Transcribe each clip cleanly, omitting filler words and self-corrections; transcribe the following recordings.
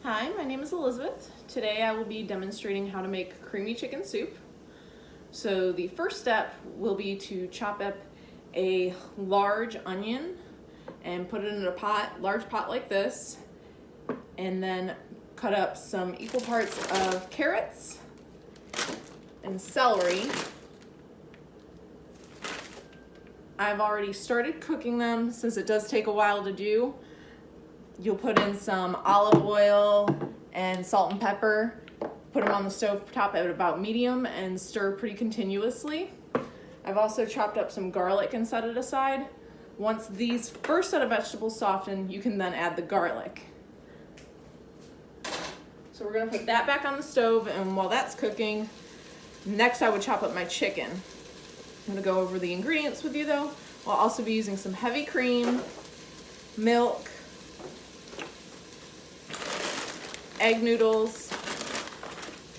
Hi, my name is Elizabeth. Today I will be demonstrating how to make creamy chicken soup. So the first step will be to chop up a large onion and put it in a pot, large pot like this, and then cut up some equal parts of carrots and celery. I've already started cooking them since it does take a while to do. You'll put in some olive oil and salt and pepper, put them on the stove top at about medium and stir pretty continuously. I've also chopped up some garlic and set it aside. Once these first set of vegetables soften, you can then add the garlic. So we're gonna put that back on the stove, and while that's cooking, next I would chop up my chicken. I'm gonna go over the ingredients with you though. I'll also be using some heavy cream, milk, egg noodles,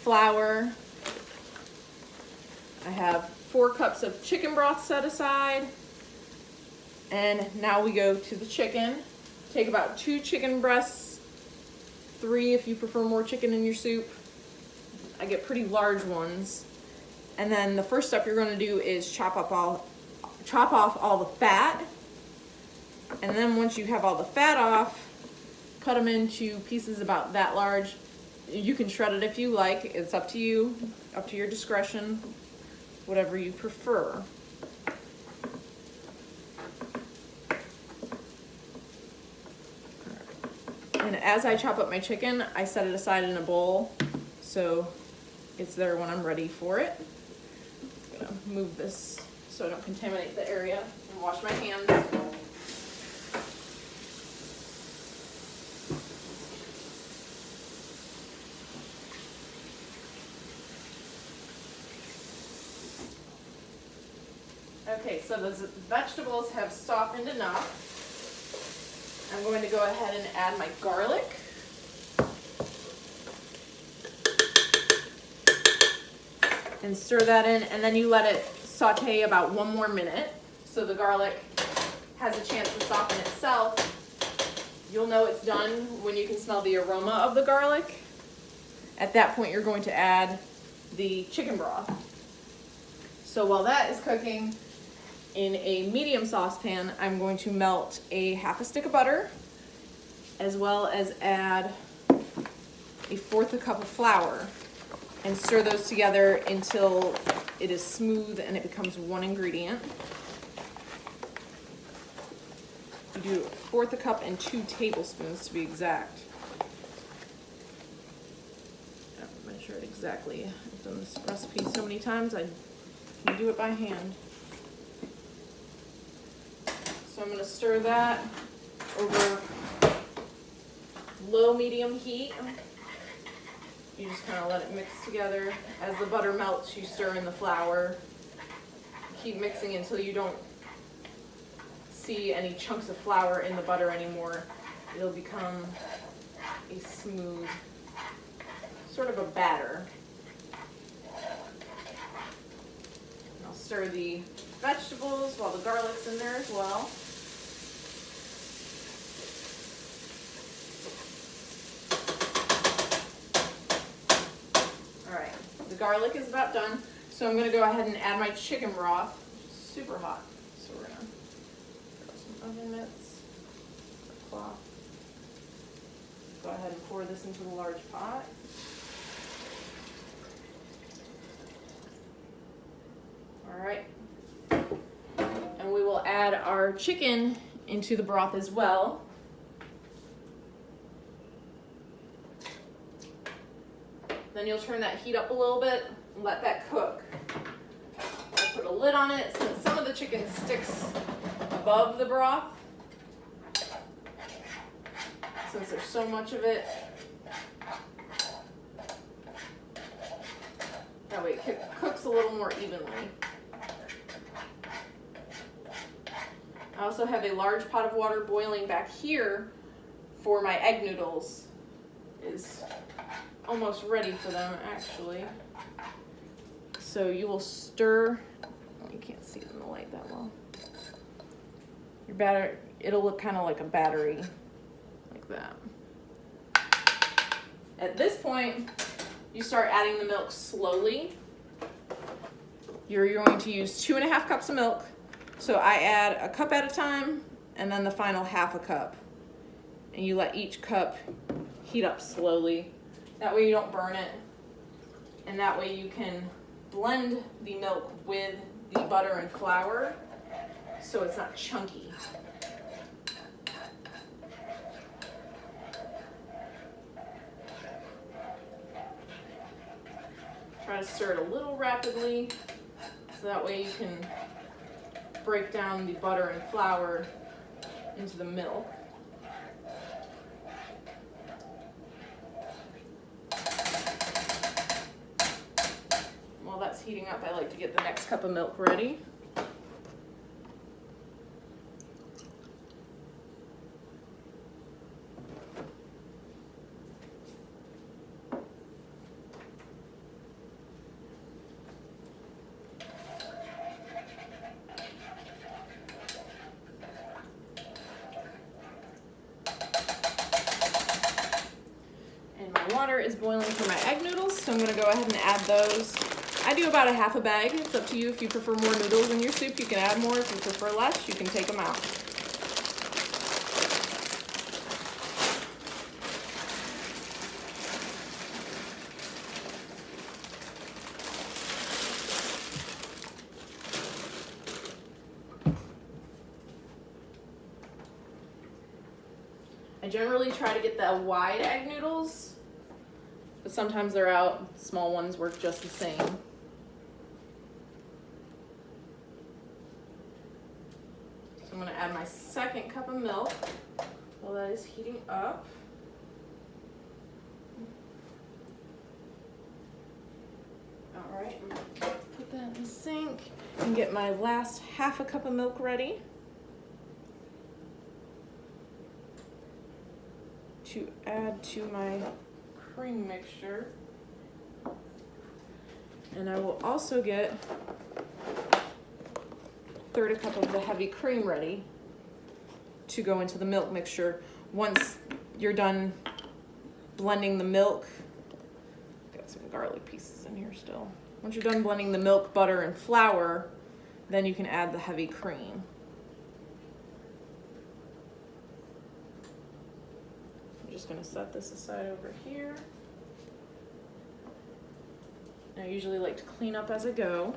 flour. I have 4 cups of chicken broth set aside. And now we go to the chicken. Take about 2 chicken breasts, 3 if you prefer more chicken in your soup. I get pretty large ones. And then the first step you're gonna do is chop off all the fat. And then once you have all the fat off, cut them into pieces about that large. You can shred it if you like. It's up to you, up to your discretion, whatever you prefer. And as I chop up my chicken, I set it aside in a bowl so it's there when I'm ready for it. I'm gonna move this so I don't contaminate the area and wash my hands. Okay, so the vegetables have softened enough. I'm going to go ahead and add my garlic. And stir that in, and then you let it saute about 1 more minute so the garlic has a chance to soften itself. You'll know it's done when you can smell the aroma of the garlic. At that point, you're going to add the chicken broth. So while that is cooking, in a medium saucepan, I'm going to melt a half a stick of butter, as well as add 1/4 cup of flour, and stir those together until it is smooth and it becomes one ingredient. You do 1/4 cup and 2 tablespoons to be exact. I'll measure it exactly. I've done this recipe so many times, I can do it by hand. So I'm going to stir that over low medium heat. You just kind of let it mix together. As the butter melts, you stir in the flour. Keep mixing until you don't see any chunks of flour in the butter anymore. It'll become a smooth, sort of a batter. And I'll stir the vegetables while the garlic's in there as well. The garlic is about done, so I'm going to go ahead and add my chicken broth, which is super hot. So we're going to throw some oven mitts, a cloth. Go ahead and pour this into the large pot. All right. And we will add our chicken into the broth as well. Then you'll turn that heat up a little bit and let that cook. I put a lid on it since some of the chicken sticks above the broth. Since there's so much of it. That way it cooks a little more evenly. I also have a large pot of water boiling back here for my egg noodles. It's almost ready for them, actually. So you will stir. Oh, you can't see it in the light that well. Your batter, it'll look kind of like a battery, like that. At this point, you start adding the milk slowly. You're going to use 2.5 cups of milk. So I add a cup at a time and then the final half a cup. And you let each cup heat up slowly. That way you don't burn it. And that way you can blend the milk with the butter and flour so it's not chunky. Try to stir it a little rapidly so that way you can break down the butter and flour into the milk. While that's heating up, I like to get the next cup of milk ready. Water is boiling for my egg noodles, so I'm going to go ahead and add those. I do about 1/2 bag. It's up to you. If you prefer more noodles in your soup, you can add more. If you prefer less, you can take them out. I generally try to get the wide egg noodles, but sometimes they're out. Small ones work just the same. So I'm going to add my second cup of milk while that is heating up. All right, I'm going to put that in the sink and get my last 1/2 cup of milk ready to add to my cream mixture. And I will also get 1/3 cup of the heavy cream ready to go into the milk mixture. Once you're done blending the milk, got some garlic pieces in here still. Once you're done blending the milk, butter, and flour, then you can add the heavy cream. I'm just going to set this aside over here. I usually like to clean up as I go.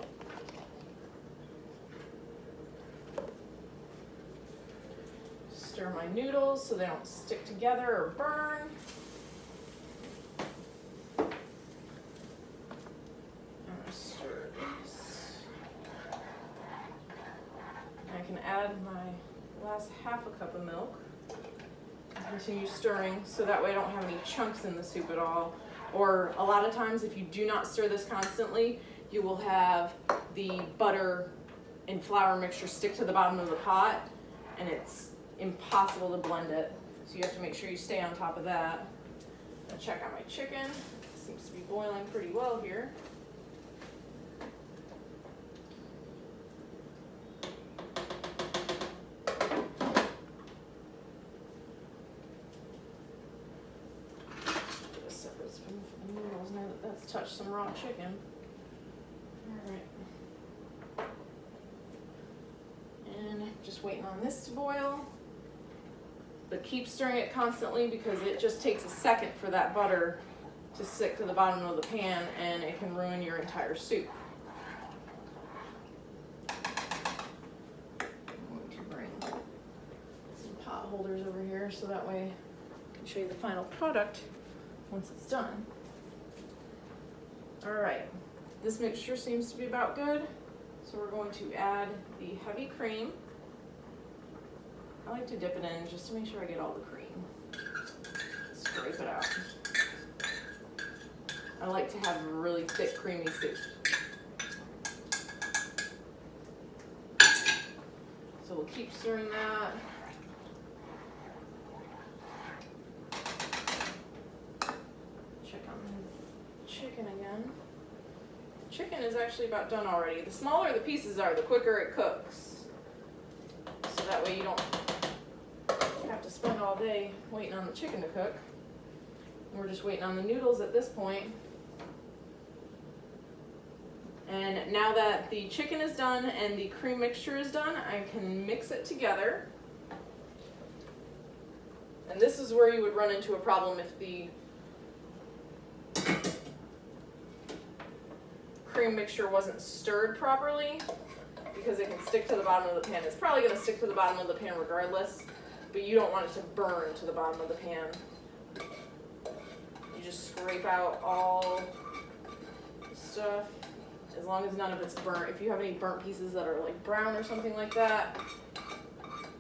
Stir my noodles so they don't stick together or burn. I'm gonna stir this. I can add my last 1/2 cup of milk. Continue stirring so that way I don't have any chunks in the soup at all. Or a lot of times if you do not stir this constantly, you will have the butter and flour mixture stick to the bottom of the pot and it's impossible to blend it. So you have to make sure you stay on top of that. I'll check out my chicken. It seems to be boiling pretty well here. Now that that's touched some raw chicken. All right. And just waiting on this to boil. But keep stirring it constantly because it just takes a second for that butter to stick to the bottom of the pan and it can ruin your entire soup. I'm going to bring some pot holders over here so that way I can show you the final product once it's done. All right, this mixture seems to be about good. So we're going to add the heavy cream. I like to dip it in just to make sure I get all the cream. Scrape it out. I like to have a really thick, creamy soup. So we'll keep stirring that. Check on the chicken again. Chicken is actually about done already. The smaller the pieces are, the quicker it cooks. So that way you don't have to spend all day waiting on the chicken to cook. We're just waiting on the noodles at this point. And now that the chicken is done and the cream mixture is done, I can mix it together. And this is where you would run into a problem if the cream mixture wasn't stirred properly, because it can stick to the bottom of the pan. It's probably going to stick to the bottom of the pan regardless, but you don't want it to burn to the bottom of the pan. You just scrape out all the stuff, as long as none of it's burnt. If you have any burnt pieces that are like brown or something like that,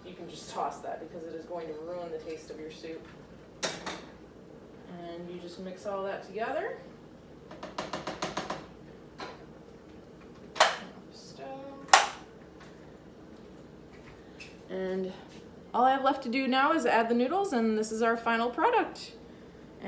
you can just toss that, because it is going to ruin the taste of your soup. And you just mix all that together. And all I have left to do now is add the noodles, and this is our final product.